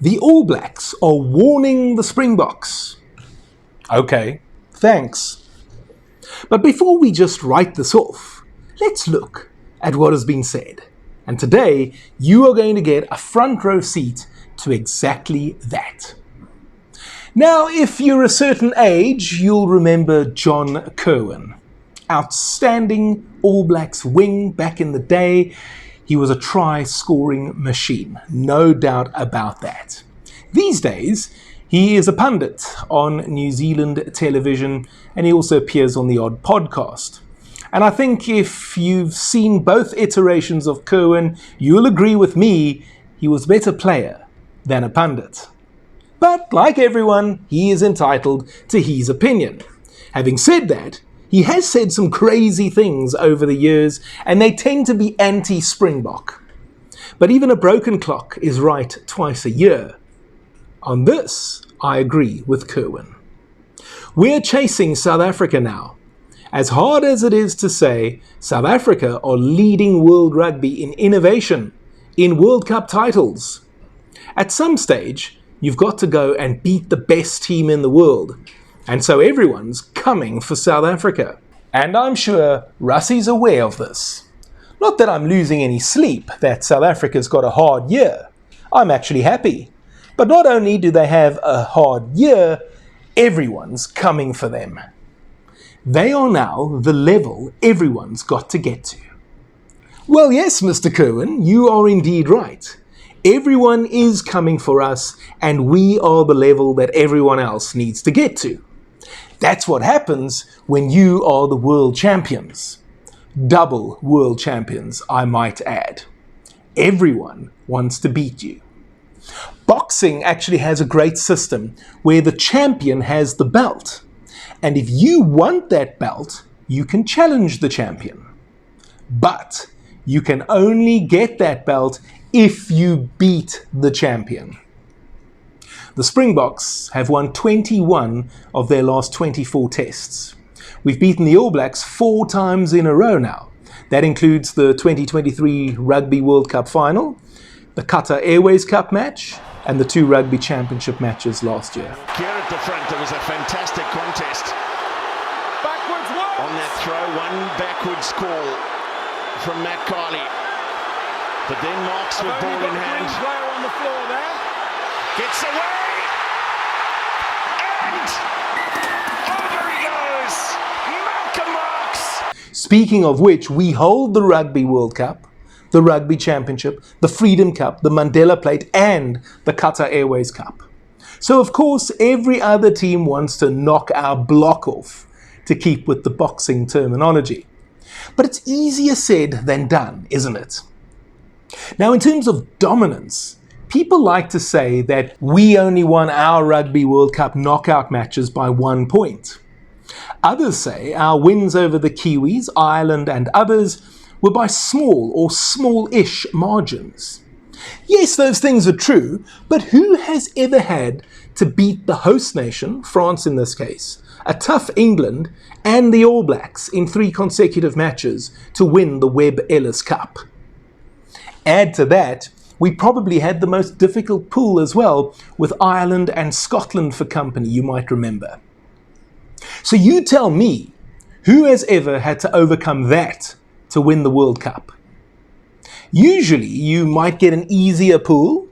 The All Blacks are warning the Springboks. Okay, thanks. But before we just write this off, let's look at what has been said. And today, you are going to get a front row seat to exactly that. Now, if you're a certain age, you'll remember John Kirwan. Outstanding All Blacks wing back in the day. He was a try-scoring machine, no doubt about that. These days, he is a pundit on New Zealand television, and he also appears on the odd podcast. And I think if you've seen both iterations of Kirwan, you'll agree with me, he was a better player than a pundit. But like everyone, he is entitled to his opinion. Having said that, he has said some crazy things over the years, and they tend to be anti-Springbok. But even a broken clock is right twice a year. On this, I agree with Kirwan. We're chasing South Africa now. As hard as it is to say, South Africa are leading world rugby in innovation, in World Cup titles. At some stage, you've got to go and beat the best team in the world. And so everyone's coming for South Africa. And I'm sure Russie's aware of this. Not that I'm losing any sleep that South Africa's got a hard year. I'm actually happy. But not only do they have a hard year, everyone's coming for them. They are now the level everyone's got to get to. Well, yes, Mr. Kirwan, you are indeed right. Everyone is coming for us, and we are the level that everyone else needs to get to. That's what happens when you are the world champions. Double world champions, I might add. Everyone wants to beat you. Boxing actually has a great system where the champion has the belt. And if you want that belt, you can challenge the champion. But you can only get that belt if you beat the champion. The Springboks have won 21 of their last 24 tests. We've beaten the All Blacks 4 times in a row now. That includes the 2023 Rugby World Cup final, the Qatar Airways Cup match, and the 2 Rugby Championship matches last year. Here at the front, there was a fantastic contest. Backwards one! On that throw, one backwards call from Matt Carley. But then Marks with ball in hand. Player on the floor there. Gets away! And over he goes! Malcolm Marks! Speaking of which, we hold the Rugby World Cup, the Rugby Championship, the Freedom Cup, the Mandela Plate, and the Qatar Airways Cup. So of course, every other team wants to knock our block off, to keep with the boxing terminology. But it's easier said than done, isn't it? Now, in terms of dominance, people like to say that we only won our Rugby World Cup knockout matches by 1 point. Others say our wins over the Kiwis, Ireland, and others were by small or small-ish margins. Yes, those things are true, but who has ever had to beat the host nation, France in this case, a tough England, and the All Blacks in 3 consecutive matches to win the Webb Ellis Cup? Add to that, we probably had the most difficult pool as well, with Ireland and Scotland for company, you might remember. So you tell me, who has ever had to overcome that to win the World Cup? Usually you might get an easier pool,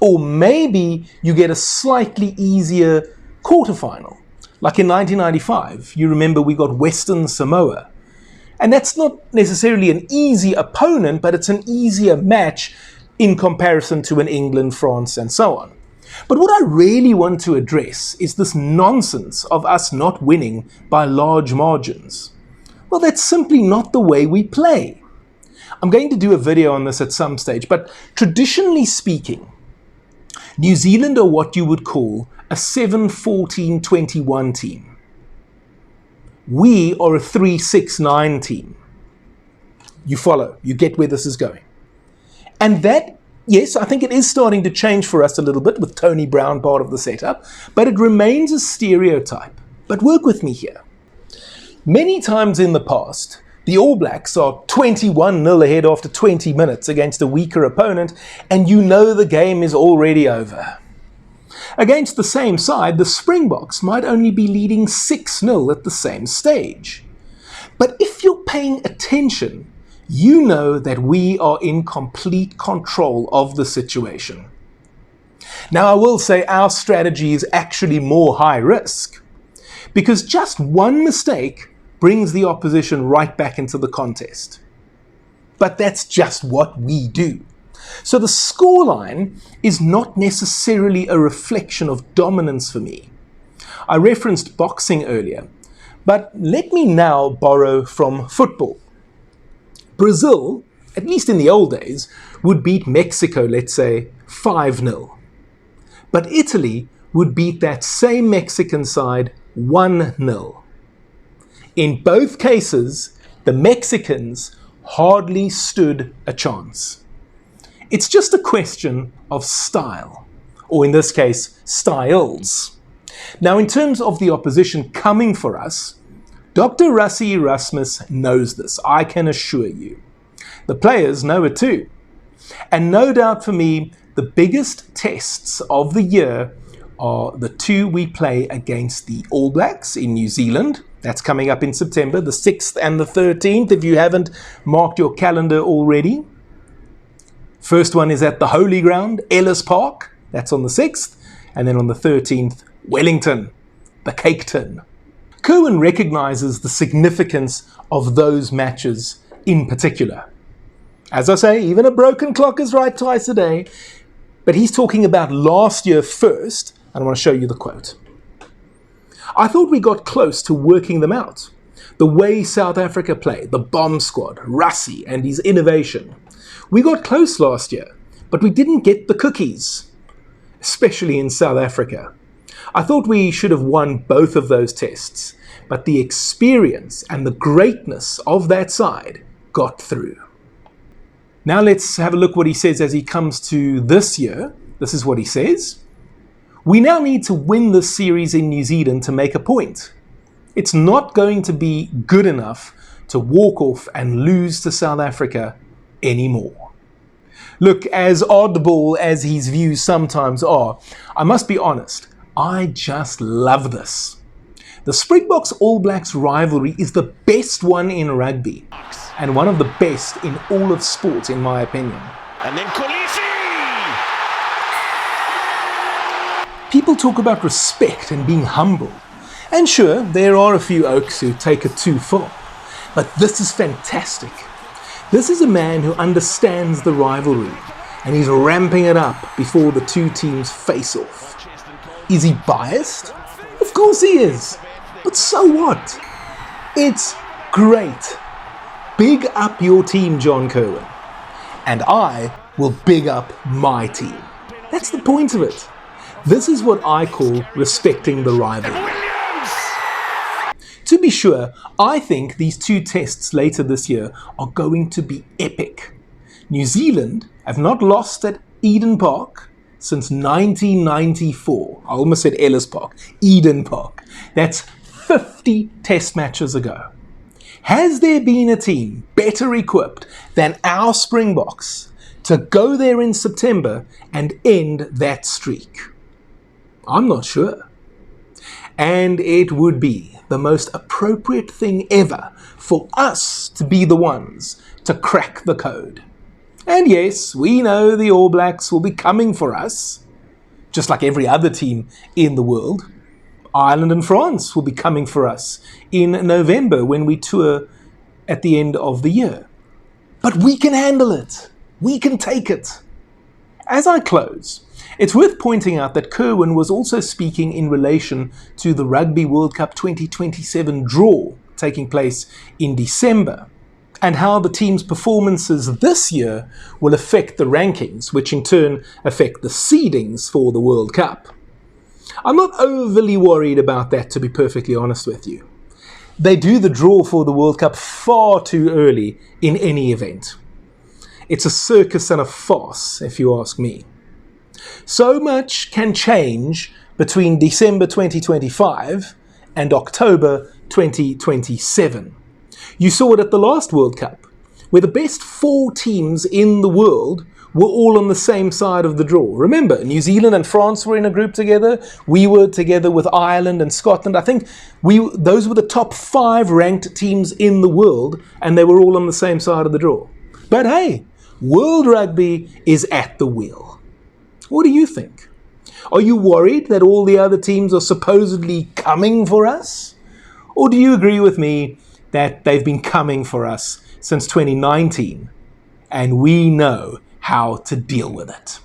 or maybe you get a slightly easier quarterfinal. Like in 1995, you remember we got Western Samoa. And that's not necessarily an easy opponent, but it's an easier match in comparison to an England, France, and so on. But what I really want to address is this nonsense of us not winning by large margins. Well, that's simply not the way we play. I'm going to do a video on this at some stage, but traditionally speaking, New Zealand are what you would call a 7-14-21 team. We are a 3-6-9 team. You follow, you get where this is going. And that, yes, I think it is starting to change for us a little bit with Tony Brown part of the setup, but it remains a stereotype. But work with me here. Many times in the past, The All Blacks are 21-0 ahead after 20 minutes against a weaker opponent, and you know the game is already over. Against the same side, the Springboks might only be leading 6-0 at the same stage. But if you're paying attention, you know that we are in complete control of the situation. Now, I will say our strategy is actually more high risk, because just one mistake brings the opposition right back into the contest. But that's just what we do. So the scoreline is not necessarily a reflection of dominance for me. I referenced boxing earlier, but let me now borrow from football. Brazil, at least in the old days, would beat Mexico, let's say, 5-0. But Italy would beat that same Mexican side 1-0. In both cases, the Mexicans hardly stood a chance. It's just a question of style, or in this case, styles. Now, in terms of the opposition coming for us, Dr. Rassie Erasmus knows this, I can assure you. The players know it too. And no doubt for me, the biggest tests of the year are the two we play against the All Blacks in New Zealand. That's coming up in September, the 6th and the 13th, if you haven't marked your calendar already. First one is at the Holy Ground, Ellis Park. That's on the 6th. And then on the 13th, Wellington, the Cake Tin. Kirwan recognises the significance of those matches in particular. As I say, even a broken clock is right twice a day. But he's talking about last year first, and I want to show you the quote. I thought we got close to working them out. The way South Africa played, the bomb squad, Rassie and his innovation. We got close last year, but we didn't get the cookies, especially in South Africa. I thought we should have won both of those tests, but the experience and the greatness of that side got through. Now let's have a look what he says as he comes to this year. This is what he says. We now need to win this series in New Zealand to make a point. It's not going to be good enough to walk off and lose to South Africa anymore. Look, as oddball as his views sometimes are, I must be honest, I just love this. The Springboks-All Blacks rivalry is the best one in rugby, and one of the best in all of sport, in my opinion. And then Kolisi! People talk about respect and being humble. And sure, there are a few oaks who take it too far. But this is fantastic. This is a man who understands the rivalry, and he's ramping it up before the two teams face off. Is he biased? Of course he is. But so what? It's great. Big up your team, John Kirwan. And I will big up my team. That's the point of it. This is what I call respecting the rivalry. To be sure, I think these two tests later this year are going to be epic. New Zealand have not lost at Eden Park since 1994. I almost said Ellis Park. Eden Park. That's 50 test matches ago. Has there been a team better equipped than our Springboks to go there in September and end that streak? I'm not sure. And it would be the most appropriate thing ever for us to be the ones to crack the code. And yes, we know the All Blacks will be coming for us, just like every other team in the world. Ireland and France will be coming for us in November when we tour at the end of the year. But we can handle it. We can take it. As I close, it's worth pointing out that Kirwan was also speaking in relation to the Rugby World Cup 2027 draw taking place in December, and how the team's performances this year will affect the rankings, which in turn affect the seedings for the World Cup. I'm not overly worried about that, to be perfectly honest with you. They do the draw for the World Cup far too early in any event. It's a circus and a farce, if you ask me. So much can change between December 2025 and October 2027. You saw it at the last World Cup, where the best 4 teams in the world were all on the same side of the draw. Remember, New Zealand and France were in a group together. We were together with Ireland and Scotland. I think those were the top 5 ranked teams in the world, and they were all on the same side of the draw. But hey, World Rugby is at the wheel. What do you think? Are you worried that all the other teams are supposedly coming for us? Or do you agree with me that they've been coming for us since 2019, and we know how to deal with it?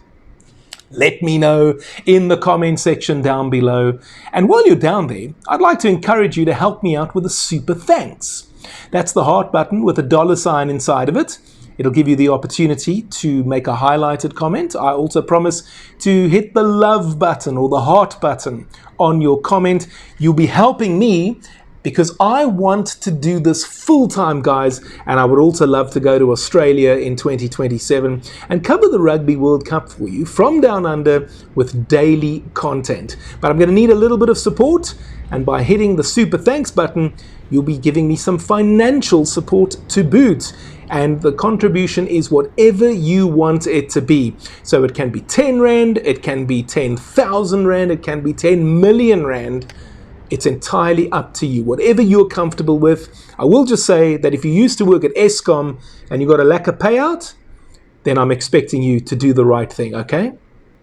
Let me know in the comment section down below. And while you're down there, I'd like to encourage you to help me out with a super thanks. That's the heart button with a $sign inside of it. It'll give you the opportunity to make a highlighted comment. I also promise to hit the love button or the heart button on your comment. You'll be helping me because I want to do this full-time, guys, and I would also love to go to Australia in 2027 and cover the Rugby World Cup for you from down under with daily content. But I'm going to need a little bit of support, and by hitting the super thanks button, you'll be giving me some financial support to boot. And the contribution is whatever you want it to be. So it can be 10 Rand, it can be 10,000 Rand, it can be 10 million Rand. It's entirely up to you, whatever you're comfortable with. I will just say that if you used to work at Eskom and you got a lack of payout, then I'm expecting you to do the right thing, okay?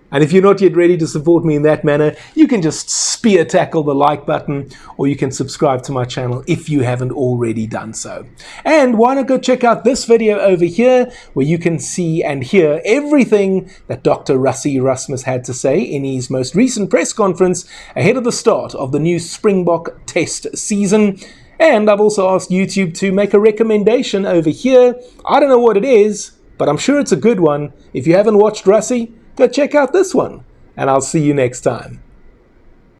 And if you're not yet ready to support me in that manner, you can just spear tackle the like button, or you can subscribe to my channel if you haven't already done so. And why not go check out this video over here, where you can see and hear everything that Dr. Rassie Erasmus had to say in his most recent press conference ahead of the start of the new Springbok Test season. And I've also asked YouTube to make a recommendation over here. I don't know what it is, but I'm sure it's a good one. If you haven't watched Rassie, go check out this one, and I'll see you next time.